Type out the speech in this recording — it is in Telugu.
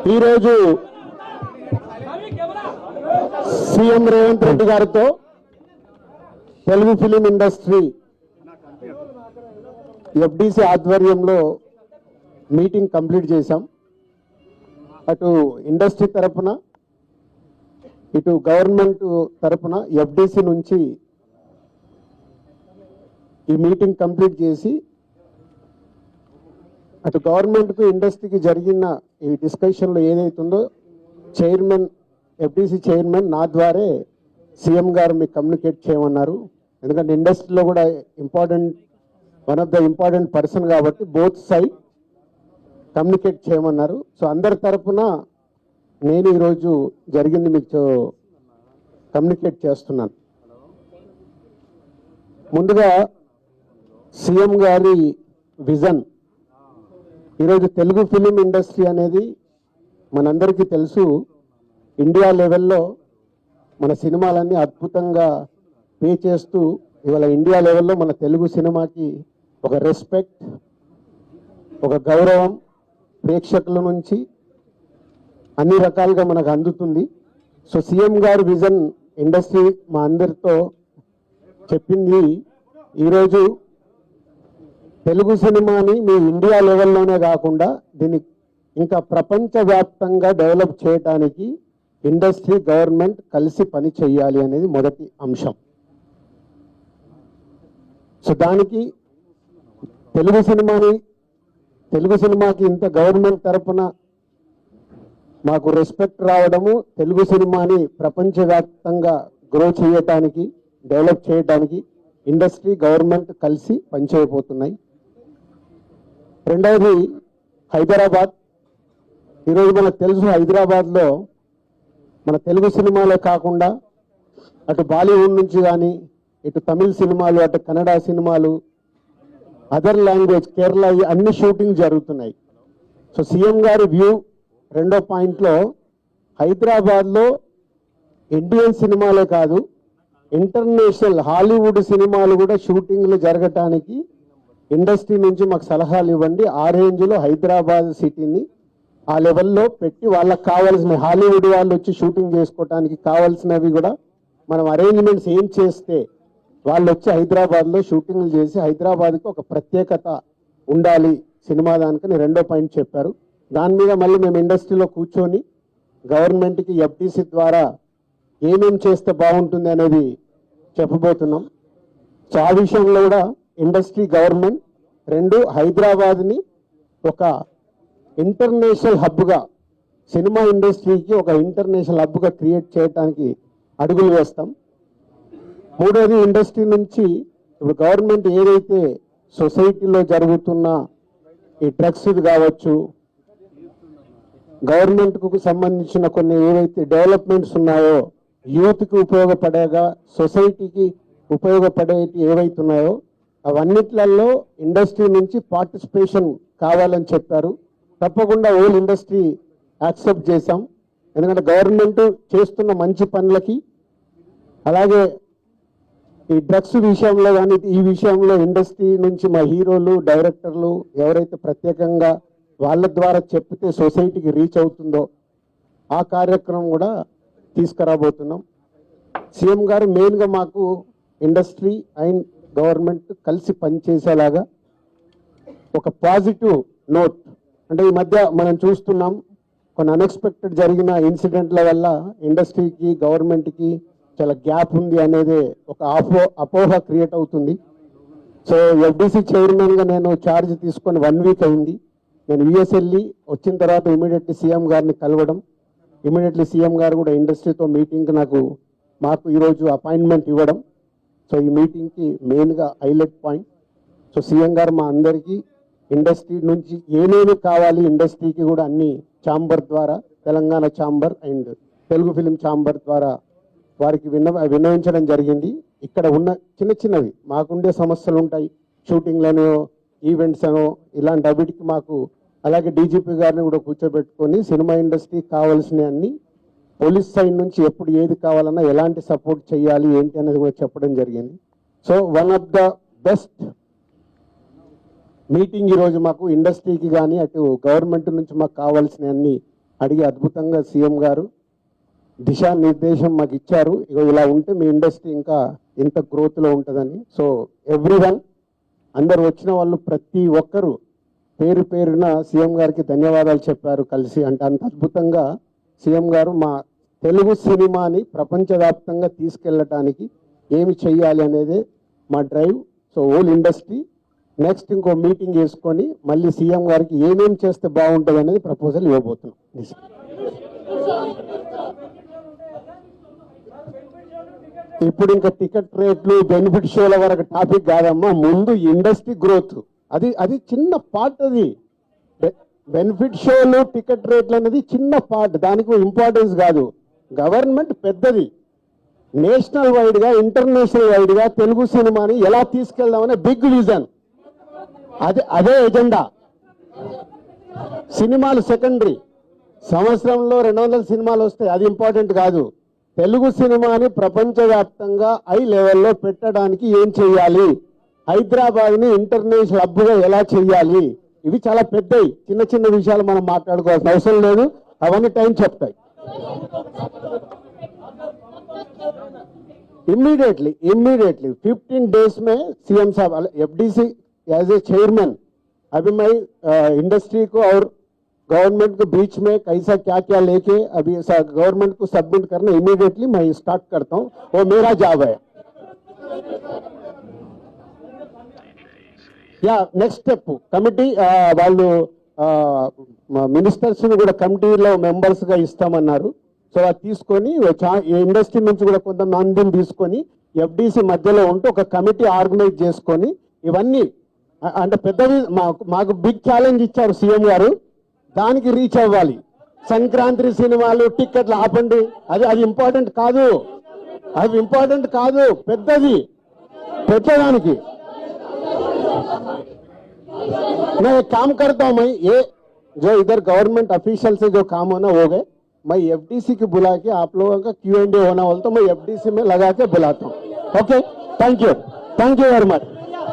ఈరోజు సీఎం రేవంత్ రెడ్డి గారితో తెలుగు ఫిలిం ఇండస్ట్రీ ఎఫ్డిసి ఆధ్వర్యంలో మీటింగ్ కంప్లీట్ చేశాం. అటు ఇండస్ట్రీ తరపున ఇటు గవర్నమెంట్ తరపున ఎఫ్డిసి నుంచి ఈ మీటింగ్ కంప్లీట్ చేసి అటు గవర్నమెంట్కు ఇండస్ట్రీకి జరిగిన ఈ డిస్కషన్లో ఏదైతుందో చైర్మన్ ఎఫ్డిసి చైర్మన్ నా ద్వారే సీఎం గారు మీకు కమ్యూనికేట్ చేయమన్నారు. ఎందుకంటే ఇండస్ట్రీలో కూడా one of the important person కాబట్టి బోత్ సైడ్ కమ్యూనికేట్ చేయమన్నారు. సో అందరి తరపున నేను ఈరోజు జరిగింది మీకు కమ్యూనికేట్ చేస్తున్నాను. ముందుగా సీఎం గారి విజన్. ఈరోజు తెలుగు ఫిలిం ఇండస్ట్రీ అనేది మనందరికీ తెలుసు, ఇండియా లెవెల్లో మన సినిమాలన్నీ అద్భుతంగా పే చేస్తూ ఇవాళ ఇండియా లెవెల్లో మన తెలుగు సినిమాకి ఒక రెస్పెక్ట్, ఒక గౌరవం ప్రేక్షకుల నుంచి అన్ని రకాలుగా మనకు అందుతుంది. సో సీఎం గారి విజన్ ఇండస్ట్రీ మా అందరితో చెప్పింది, ఈరోజు తెలుగు సినిమాని మీ ఇండియా లెవెల్లోనే కాకుండా దీన్ని ఇంకా ప్రపంచవ్యాప్తంగా డెవలప్ చేయడానికి ఇండస్ట్రీ గవర్నమెంట్ కలిసి పని చేయాలి అనేది మొదటి అంశం. సో దానికి తెలుగు సినిమాకి ఇంత గవర్నమెంట్ తరపున మాకు రెస్పెక్ట్ రావడము, తెలుగు సినిమాని ప్రపంచవ్యాప్తంగా గ్రో చేయటానికి డెవలప్ చేయడానికి ఇండస్ట్రీ గవర్నమెంట్ కలిసి పనిచేయబోతున్నాయి. రెండవది హైదరాబాద్. ఈరోజు మనకు తెలుసు హైదరాబాద్లో మన తెలుగు సినిమాలే కాకుండా అటు బాలీవుడ్ నుంచి కానీ ఇటు తమిళ సినిమాలు, అటు కన్నడ సినిమాలు, అదర్ లాంగ్వేజ్ కేరళ అన్ని షూటింగ్ జరుగుతున్నాయి. సో సీఎం గారి వ్యూ రెండో పాయింట్లో హైదరాబాద్లో ఇండియన్ సినిమాలే కాదు ఇంటర్నేషనల్ హాలీవుడ్ సినిమాలు కూడా షూటింగ్లు జరగటానికి ఇండస్ట్రీ నుంచి మాకు సలహాలు ఇవ్వండి. ఆ రేంజ్లో హైదరాబాద్ సిటీని ఆ లెవెల్లో పెట్టి వాళ్ళకి కావాల్సిన హాలీవుడ్ వాళ్ళు వచ్చి షూటింగ్ చేసుకోవటానికి కావాల్సినవి కూడా మనం అరేంజ్మెంట్స్ ఏం చేస్తే వాళ్ళు వచ్చి హైదరాబాద్లో షూటింగ్లు చేసి హైదరాబాద్కి ఒక ప్రత్యేకత ఉండాలి సినిమా దానికని రెండో పాయింట్ చెప్పారు. దాని మీద మళ్ళీ మేము ఇండస్ట్రీలో కూర్చొని గవర్నమెంట్కి ఎఫ్డిసి ద్వారా ఏమేం చేస్తే బాగుంటుంది అనేది చెప్పబోతున్నాం. సో ఆ విషయంలో కూడా ఇండస్ట్రీ గవర్నమెంట్ రెండు హైదరాబాద్ని ఒక ఇంటర్నేషనల్ హబ్గా సినిమా ఇండస్ట్రీకి ఒక ఇంటర్నేషనల్ హబ్గా క్రియేట్ చేయడానికి అడుగులు వేస్తాం. మూడోది ఇండస్ట్రీ నుంచి ఇప్పుడు గవర్నమెంట్ ఏదైతే సొసైటీలో జరుగుతున్న ఈ డ్రగ్స్ కావచ్చు, గవర్నమెంట్కు సంబంధించిన కొన్ని ఏవైతే డెవలప్మెంట్స్ ఉన్నాయో యూత్కి ఉపయోగపడేగా సొసైటీకి ఉపయోగపడేవి ఏవైతున్నాయో అవన్నిట్లలో ఇండస్ట్రీ నుంచి పార్టిసిపేషన్ కావాలని చెప్పారు. తప్పకుండా ఓల్ ఇండస్ట్రీ యాక్సెప్ట్ చేశాం. ఎందుకంటే గవర్నమెంట్ చేస్తున్న మంచి పనులకి అలాగే ఈ డ్రగ్స్ విషయంలో కానీ ఈ విషయంలో ఇండస్ట్రీ నుంచి మా హీరోలు డైరెక్టర్లు ఎవరైతే ప్రత్యేకంగా వాళ్ళ ద్వారా చెప్తే సొసైటీకి రీచ్ అవుతుందో ఆ కార్యక్రమం కూడా తీసుకురాబోతున్నాం. సీఎం గారు మెయిన్గా మాకు ఇండస్ట్రీ అండ్ గవర్నమెంట్ కలిసి పనిచేసేలాగా ఒక పాజిటివ్ నోట్, అంటే ఈ మధ్య మనం చూస్తున్నాం కొన్ని అన్ఎక్స్పెక్టెడ్ జరిగిన ఇన్సిడెంట్ల వల్ల ఇండస్ట్రీకి గవర్నమెంట్కి చాలా గ్యాప్ ఉంది అనేది ఒక అపోహ క్రియేట్ అవుతుంది. సో ఎఫ్డిసి చైర్మన్గా నేను ఛార్జ్ తీసుకొని 1 వీక్ అయింది. నేను యుఎస్ వెళ్ళి వచ్చిన తర్వాత ఇమీడియట్లీ సీఎం గారిని కలవడం, ఇమీడియట్లీ సీఎం గారు కూడా ఇండస్ట్రీతో మీటింగ్కి మాకు ఈరోజు అపాయింట్మెంట్ ఇవ్వడం. సో ఈ మీటింగ్కి మెయిన్గా హైలైట్ పాయింట్. సో సీఎం గారు మా అందరికీ ఇండస్ట్రీ నుంచి ఏమేమి కావాలి ఇండస్ట్రీకి కూడా అన్ని ఛాంబర్ ద్వారా Telangana chamber and Telugu film chamber ద్వారా వారికి విన్నవించడం జరిగింది. ఇక్కడ ఉన్న చిన్నవి మాకుండే సమస్యలు ఉంటాయి, షూటింగ్లను ఈవెంట్స్ అనో ఇలాంటి అవిటికి మాకు అలాగే డీజీపీ గారిని కూడా కూర్చోబెట్టుకొని సినిమా ఇండస్ట్రీకి కావాల్సిన అన్ని పోలీస్ సైడ్ నుంచి ఎప్పుడు ఏది కావాలన్నా ఎలాంటి సపోర్ట్ చేయాలి ఏంటి అనేది కూడా చెప్పడం జరిగింది. So one of the best meeting ఈరోజు మాకు ఇండస్ట్రీకి కానీ అటు గవర్నమెంట్ నుంచి మాకు కావాల్సిన అన్ని అడిగి అద్భుతంగా సీఎం గారు దిశానిర్దేశం మాకు ఇచ్చారు. ఇక ఇలా ఉంటే మీ ఇండస్ట్రీ ఇంకా ఇంత గ్రోత్లో ఉంటుందని. సో ఎవ్రీవన్, అందరు వచ్చిన వాళ్ళు ప్రతి ఒక్కరు పేరు పేరున సీఎం గారికి ధన్యవాదాలు చెప్పారు కలిసి. అంటే అంత అద్భుతంగా సీఎం గారు మా తెలుగు సినిమాని ప్రపంచవ్యాప్తంగా తీసుకెళ్ళటానికి ఏమి చెయ్యాలి అనేది మా drive. So whole industry next ఇంకో మీటింగ్ వేసుకొని మళ్ళీ సీఎం గారికి ఏమేం చేస్తే బాగుంటుంది అనేది ప్రపోజల్ ఇవ్వబోతున్నాం. ఇప్పుడు ఇంకా టికెట్ రేట్లు బెనిఫిట్ షోల వరకు టాపిక్ కాదమ్మా, ముందు ఇండస్ట్రీ గ్రోత్ అది చిన్న పార్ట్. అది బెనిఫిట్ షోలు టికెట్ రేట్లు అనేది చిన్న పార్ట్, దానికి ఇంపార్టెన్స్ కాదు. గవర్నమెంట్ పెద్దది, నేషనల్ వైడ్ గా ఇంటర్నేషనల్ వైడ్ గా తెలుగు సినిమాని ఎలా తీసుకెళ్దామనే బిగ్ విజన్, అదే ఎజెండా. సినిమాలు సెకండరీ, సంవత్సరంలో 200 సినిమాలు వస్తాయి, అది ఇంపార్టెంట్ కాదు. తెలుగు సినిమాని ప్రపంచవ్యాప్తంగా హై లెవెల్లో పెట్టడానికి ఏం చేయాలి, హైదరాబాద్ని ఇంటర్నేషనల్ హబ్గా ఎలా చేయాలి, ఇవి చాలా పెద్దవి. చిన్న చిన్న విషయాలు మనం మాట్లాడుకోవాల్సిన అవసరం లేదు, అవన్నీ టైం చెప్తాయి. इमीडिएटली 15 डेज में सीएम साहब एफडीसी एज ए चेयरमैन, अभी मैं इंडस्ट्री को और गवर्नमेंट के बीच में कैसा क्या क्या लेके अभी गवर्नमेंट को सबमिट करना इमीडिएटली मैं स्टार्ट करता हूँ, वो मेरा जॉब है. या नेक्स्ट स्टेप कमिटी వాళ్ళు మినిస్టర్స్ ని కూడా కమిటీలో మెంబర్స్ గా ఇస్తామన్నారు. సో అది తీసుకొని ఇండస్ట్రీ నుంచి కూడా కొంతమందిని తీసుకొని ఎఫ్డిసి మధ్యలో ఉంటూ ఒక కమిటీ ఆర్గనైజ్ చేసుకొని ఇవన్నీ అంటే పెద్దవి మాకు బిగ్ ఛాలెంజ్ ఇచ్చారు సీఎం గారు, దానికి రీచ్ అవ్వాలి. సంక్రాంతి సినిమాలు టిక్కెట్లు ఆపండి, అది ఇంపార్టెంట్ కాదు, పెద్దదానికి. मैं एक काम करता हूं, मैं ये जो इधर गवर्नमेंट ऑफिशियल से जो काम होना हो गए, मैं एफडीसी को बुला के आप लोगों का Q&A होना बोलता हूं, मैं एफडीसी में लगा के बुलाता हूं. Okay, thank you very much.